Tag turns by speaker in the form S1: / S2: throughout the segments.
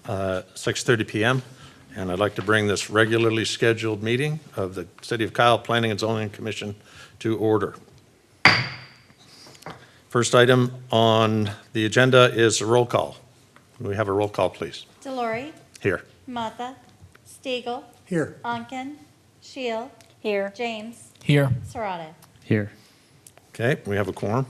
S1: 6:30 p.m. And I'd like to bring this regularly scheduled meeting of the City of Kyle Planning and Zoning Commission to order. First item on the agenda is a roll call. Can we have a roll call, please?
S2: Delory,
S1: Here.
S2: Mata, Stiegel,
S3: Here.
S2: Onken, Shield,
S4: Here.
S2: James,
S3: Here.
S2: Sarada.
S3: Here.
S1: Okay, we have a quorum.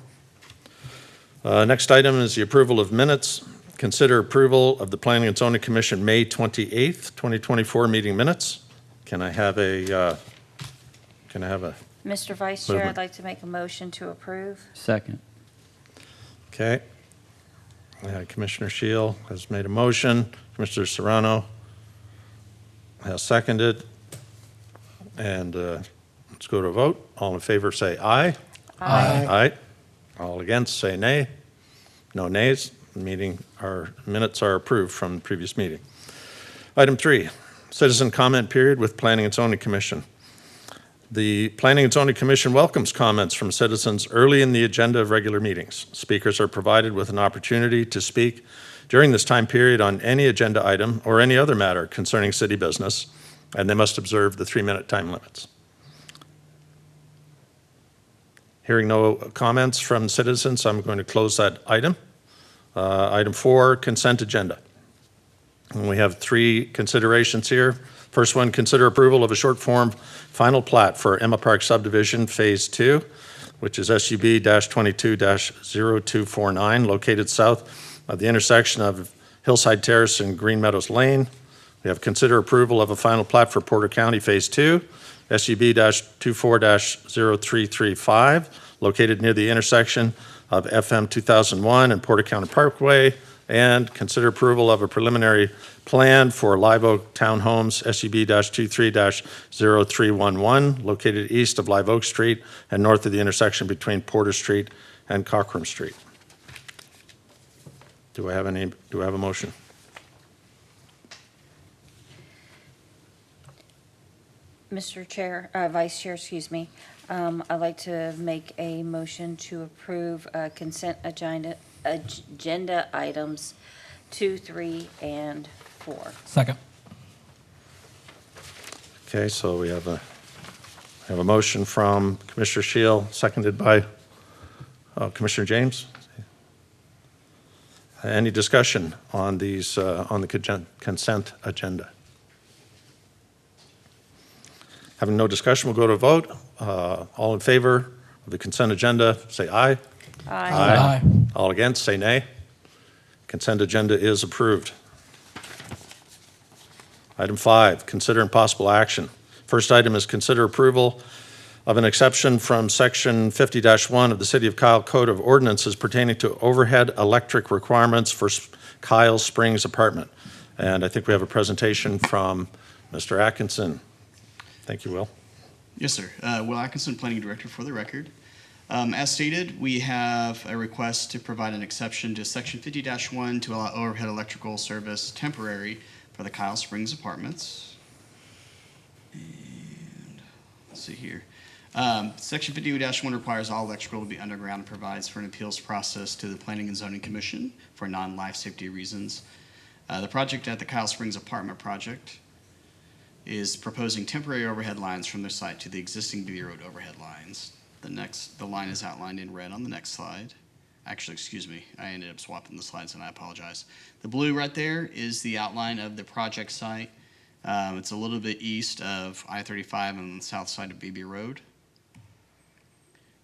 S1: Next item is the approval of minutes. Consider approval of the Planning and Zoning Commission May 28th, 2024 meeting minutes. Can I have a
S4: Mr. Vice Chair,
S1: Movement.
S4: I'd like to make a motion to approve.
S3: Second.
S1: Okay. Commissioner Shield has made a motion. Commissioner Serrano has seconded. And let's go to a vote. All in favor say aye.
S3: Aye.
S1: Aye. All against say nay. No nays. Our minutes are approved from the previous meeting. Item 3, citizen comment period with Planning and Zoning Commission. The Planning and Zoning Commission welcomes comments from citizens early in the agenda of regular meetings. Speakers are provided with an opportunity to speak during this time period on any agenda item or any other matter concerning city business, and they must observe the 3-minute time limits. Hearing no comments from citizens, I'm going to close that item. Item 4, consent agenda. And we have 3 considerations here. First one, consider approval of a short form final plat for Emma Park Subdivision Phase 2, which is SUB-22-0249, located south of the intersection of Hillside Terrace and Green Meadows Lane. We have consider approval of a final plat for Porter County Phase 2, SUB-24-0335, located near the intersection of FM 2001 and Porter Country Parkway, and consider approval of a preliminary plan for Live Oak Townhomes, SUB-23-0311, located east of Live Oak Street and north of the intersection between Porter Street and Cockerham Street. Do I have a motion?
S4: Mr. Chair, Vice Chair, excuse me. I'd like to make a motion to approve consent agenda items 2, 3, and 4.
S3: Second.
S1: Okay, so we have a motion from Commissioner Shield, seconded by Commissioner James. Any discussion on these on the consent agenda? Having no discussion, we'll go to a vote. All in favor of the consent agenda, say aye.
S4: Aye.
S3: Aye.
S1: All against, say nay. Consent agenda is approved. Item 5, consider and possible action. First item is consider approval of an exception from Section 50-1 of the City of Kyle Code of Ordinances pertaining to overhead electric requirements for Kyle Springs apartment. And I think we have a presentation from Mr. Atkinson. Thank you, Will.
S5: Yes, sir. Will Atkinson, Planning Director for the record. As stated, we have a request to provide an exception to Section 50-1 to allow overhead electrical service temporary for the Kyle Springs Apartments. And let's see here. Section 50-1 requires all electrical to be underground and provides for an appeals process to the Planning and Zoning Commission for non-life safety reasons. The project at the Kyle Springs Apartment Project is proposing temporary overhead lines from their site to the existing B Road overhead lines. The line is outlined in red on the next slide. Actually, excuse me, I ended up swapping the slides and I apologize. The blue right there is the outline of the project site. It's a little bit east of I-35 on the south side of BB Road.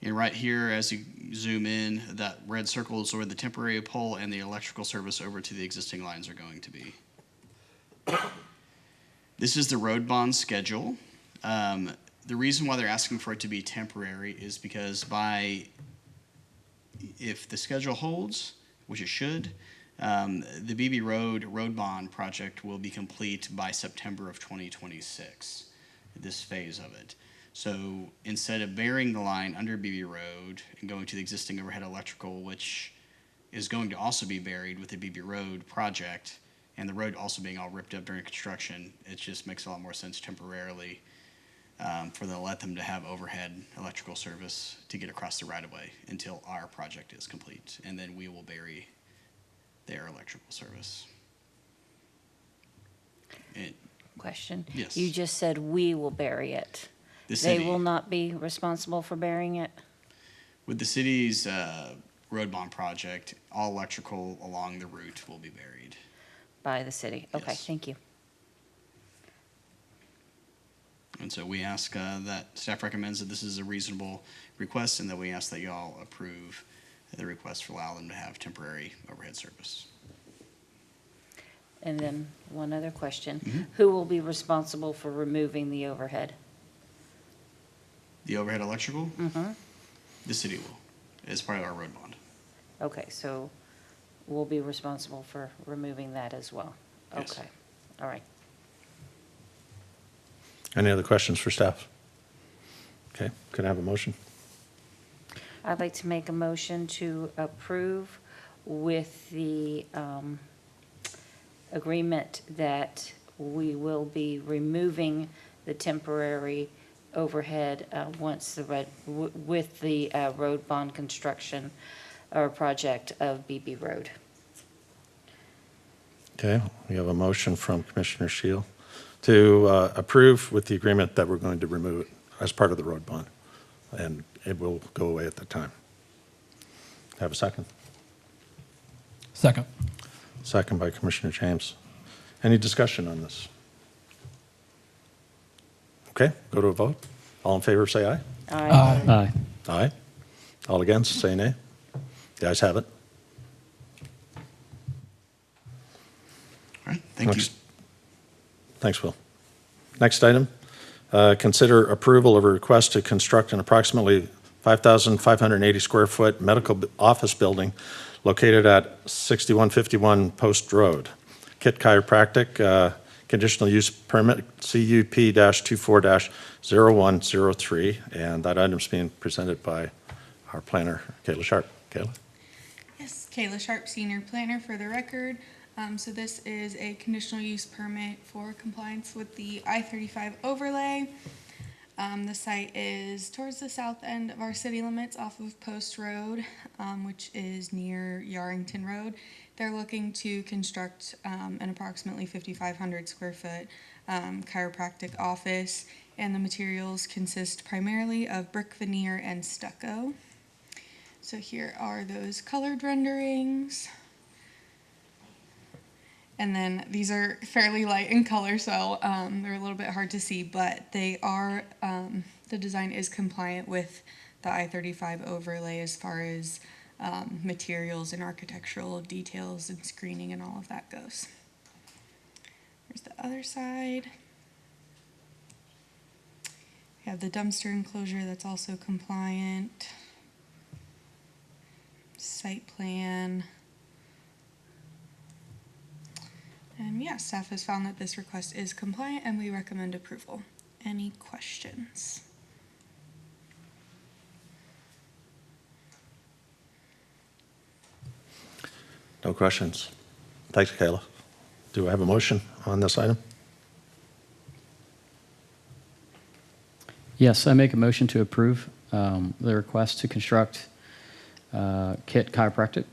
S5: And right here, as you zoom in, that red circle is where the temporary pole and the electrical service over to the existing lines are going to be. This is the road bond schedule. The reason why they're asking for it to be temporary is because if the schedule holds, which it should, the BB road bond project will be complete by September of 2026, this phase of it. So instead of burying the line under BB Road and going to the existing overhead electrical, which is going to also be buried with the BB Road project, and the road also being all ripped up during construction, it just makes a lot more sense temporarily let them to have overhead electrical service to get across the right-of-way until our project is complete, and then we will bury their electrical service.
S4: question.
S5: Yes.
S4: You just said we will bury it.
S5: The
S4: They
S5: city,
S4: will not be responsible for burying it?
S5: with the city's road bond project, all electrical along the route will be buried.
S4: By the city? Okay,
S5: Yes.
S4: thank you.
S5: And so we ask that staff recommends that this is a reasonable request, and that we ask that you all approve the request for allow them to have temporary overhead service.
S4: And then one other question.
S5: Mhm.
S4: Who will be responsible for removing the overhead?
S5: The overhead electrical,
S4: Mm-hmm.
S5: the city will, as part of our road bond.
S4: Okay, so we'll be responsible for removing that as well?
S5: Yes.
S4: Okay, all right.
S1: Any other questions for staff? Okay, could I have a motion?
S4: I'd like to make a motion to approve with the agreement that we will be removing the temporary overhead once with the road bond construction or project of BB Road.
S1: Okay, we have a motion from Commissioner Shield to approve with the agreement that we're going to remove it as part of the road bond, and it will go away at the time. Have a second?
S3: Second.
S1: Second by Commissioner James. Any discussion on this? Okay, go to a vote. All in favor, say aye.
S3: Aye.
S1: Aye. All against, say nay. The ayes have it.
S5: All right, thank you.
S1: Next. Thanks, Will. Next item, consider approval of a request to construct an approximately 5,580 square foot medical office building located at 6151 Post Road. Kit Chiropractic, conditional use permit, CUP-24-0103, and that item's being presented by our planner, Kayla Sharp. Kayla?
S6: Yes, Kayla Sharp, Senior Planner for the record. So this is a conditional use permit for compliance with the I-35 overlay. The site is towards the south end of our city limits off of Post Road, which is near Yarrington Road. They're looking to construct an approximately 5,500 square foot chiropractic office, and the materials consist primarily of brick veneer and stucco. So here are those colored renderings. And then these are fairly light in color, so they're a little bit hard to see, but they are, the design is compliant with the I-35 overlay as far as materials and architectural details and screening and all of that goes. Here's the other side. We have the dumpster enclosure that's also compliant. Site plan. And yeah, staff has found that this request is compliant and we recommend approval. Any questions?
S1: No questions. Thanks, Kayla. Do I have a motion on this item?
S3: Yes, I make a motion to approve the request to construct Kit Chiropractic.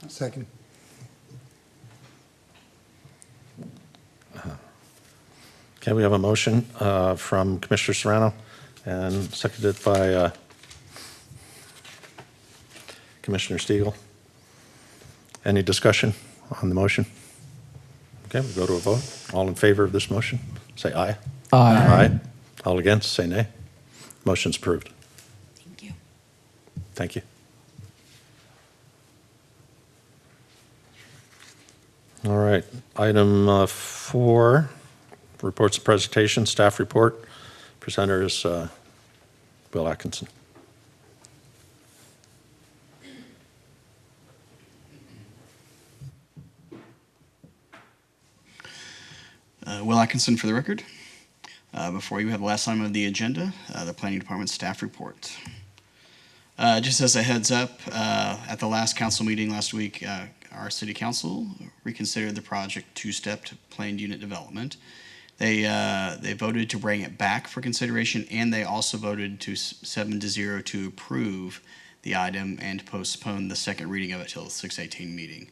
S7: Second.
S1: Okay, we have a motion from Commissioner Serrano and seconded by Commissioner Stiegel. Any discussion on the motion? Okay, we'll go to a vote. All in favor of this motion, say aye. Aye. All against, say nay. Motion's approved.
S6: Thank you.
S1: Thank you. All right, item 4, reports of presentation, staff report. Presenter is Will Atkinson.
S5: Will Atkinson for the record. Before you have the last item of the agenda, the Planning Department staff report. Just as a heads up, at the last council meeting last week, our city council reconsidered the project two-step planned unit development. They voted to bring it back for consideration, and they also voted to 7-0 to approve the item and postpone the second reading of it till the 6/18 meeting.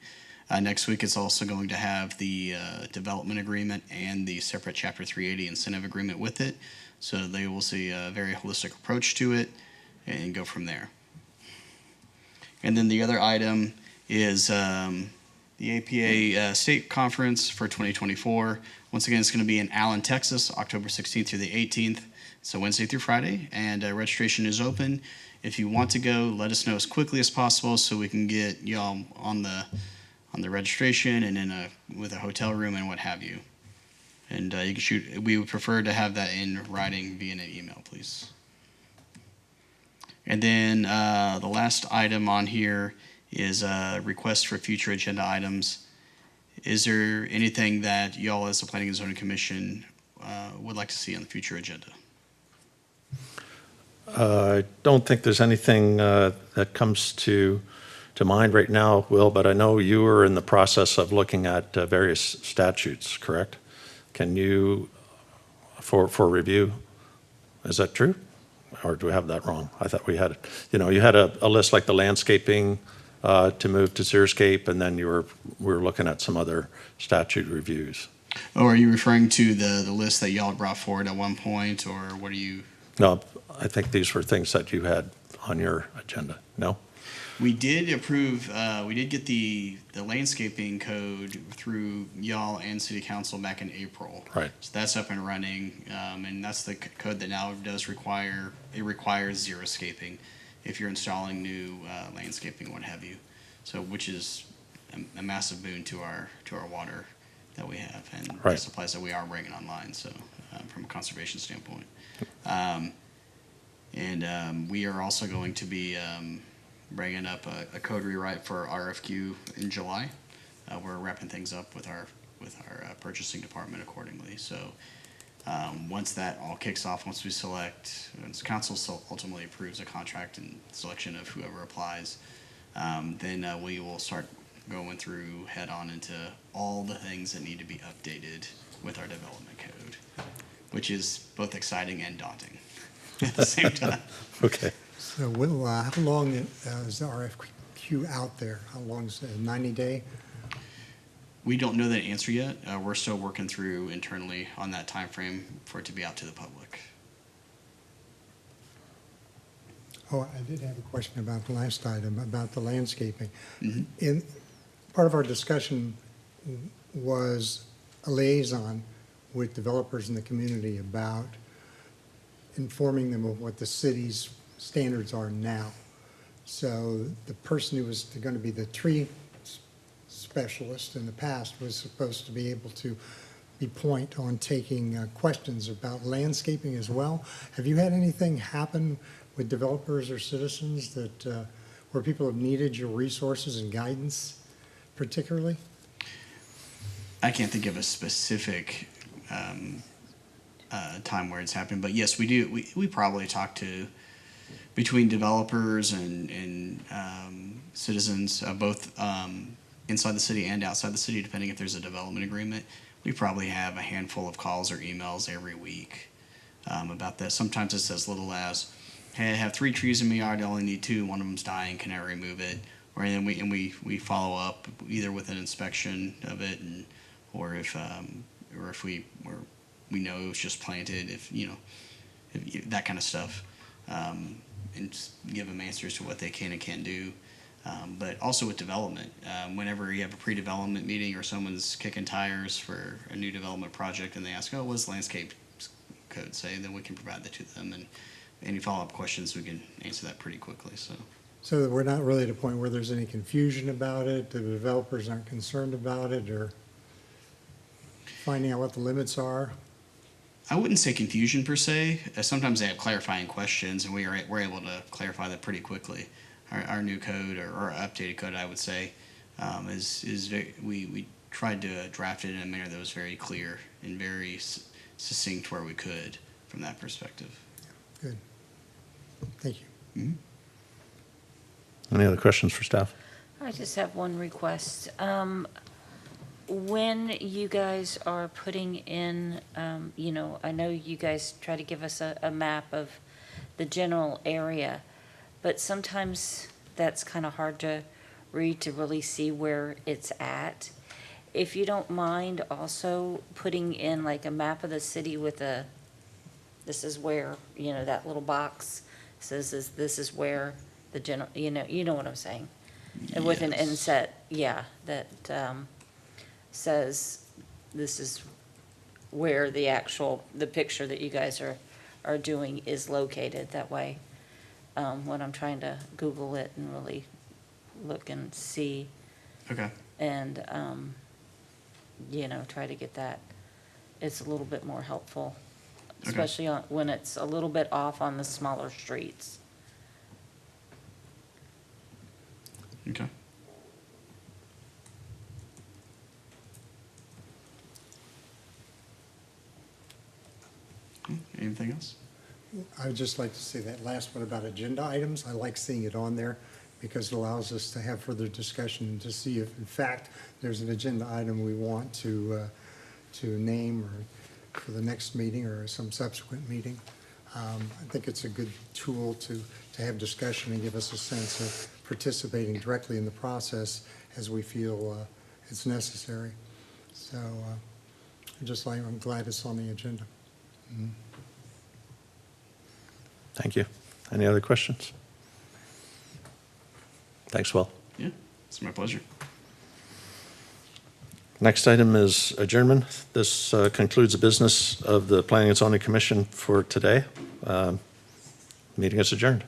S5: Next week, it's also going to have the development agreement and the separate Chapter 380 incentive agreement with it. So they will see a very holistic approach to it and go from there. And then the other item is the APA State Conference for 2024. Once again, it's going to be in Allen, Texas, October 16th through the 18th. So Wednesday through Friday, and registration is open. If you want to go, let us know as quickly as possible so we can get y'all on the registration and in with a hotel room and what have you. And you can shoot. We would prefer to have that in writing via an email, please. And then the last item on here is a request for future agenda items. Is there anything that y'all as the Planning and Zoning Commission would like to see on the future agenda?
S1: I don't think there's anything that comes to mind right now, Will, but I know you are in the process of looking at various statutes, correct? Can you, for review, is that true? Or do we have that wrong? I thought we had, you had a list like the landscaping to move to xeriscape, and then we were looking at some other statute reviews.
S5: Oh, are you referring to the list that y'all brought forward at one point, or what are you?
S1: No, I think these were things that you had on your agenda. No?
S5: We did approve, we did get the landscaping code through y'all and city council back in April.
S1: Right.
S5: So that's up and running, and that's the code that now does requires xeriscaping if you're installing new landscaping, what have you. So, which is a massive boon to our water that we have and
S1: Right.
S5: the supplies that we are bringing online. So, from a conservation standpoint, and we are also going to be bringing up a code rewrite for RFQ in July. We're wrapping things up with our purchasing department accordingly. So once that all kicks off, once council ultimately approves a contract and selection of whoever applies, then we will start going through head on into all the things that need to be updated with our development code, which is both exciting and daunting at the same time.
S1: Okay.
S7: So Will, how long is the RFQ out there? How long is it, 90-day?
S5: We don't know that answer yet. We're still working through internally on that time frame for it to be out to the public.
S7: Oh, I did have a question about the last item, about the landscaping.
S5: Mhm.
S7: Part of our discussion was a liaison with developers in the community about informing them of what the city's standards are now. So the person who was going to be the tree specialist in the past was supposed to be able to be point on taking questions about landscaping as well. Have you had anything happen with developers or citizens that where people have needed your resources and guidance particularly?
S5: I can't think of a specific time where it's happened, but yes, we do. We probably talk to between developers and citizens, both inside the city and outside the city, depending if there's a development agreement. We probably have a handful of calls or emails every week about that. Sometimes it's as little as, "Hey, I have 3 trees in my yard. I only need 2. One of them's dying. Can I remove it?" Or then we follow up either with an inspection of it, or if we know it was just planted, if that kind of stuff. And just give them answers to what they can and can't do. But also with development, whenever you have a pre-development meeting or someone's kicking tires for a new development project and they ask, "Oh, what's landscape code say?" then we can provide that to them. And any follow-up questions, we can answer that pretty quickly.
S7: So that we're not really at a point where there's any confusion about it, the developers aren't concerned about it, or finding out what the limits are?
S5: I wouldn't say confusion per se. Sometimes they have clarifying questions, and we're able to clarify that pretty quickly. Our new code or updated code, I would say, is very. We tried to draft it in a manner that was very clear and very succinct where we could from that perspective.
S7: Good. Thank you.
S5: Mm-hmm.
S1: Any other questions for staff?
S4: I just have one request. When you guys are putting in, I know you guys try to give us a map of the general area, but sometimes that's kind of hard to read to really see where it's at. If you don't mind also putting in like a map of the city with this is where, that little box says this is where the general, you know what I'm saying? And with an
S5: Yes.
S4: inset, yeah, that says this is where the picture that you guys are doing is located. That way, when I'm trying to Google it and really look and see
S5: Okay.
S4: and, try to get that, it's a little bit more helpful,
S5: Okay.
S4: especially when it's a little bit off on the smaller streets.
S5: Okay. Anything else?
S7: I would just like to say that last one about agenda items. I like seeing it on there because it allows us to have further discussion and to see if, in fact, there's an agenda item we want to name or for the next meeting or some subsequent meeting. I think it's a good tool to have discussion and give us a sense of participating directly in the process as we feel it's necessary. So I'm glad it's on the agenda.
S1: Thank you. Any other questions? Thanks, Will.
S5: Yeah, it's my pleasure.
S1: Next item is adjournment. This concludes the business of the Planning and Zoning Commission for today. Meeting is adjourned.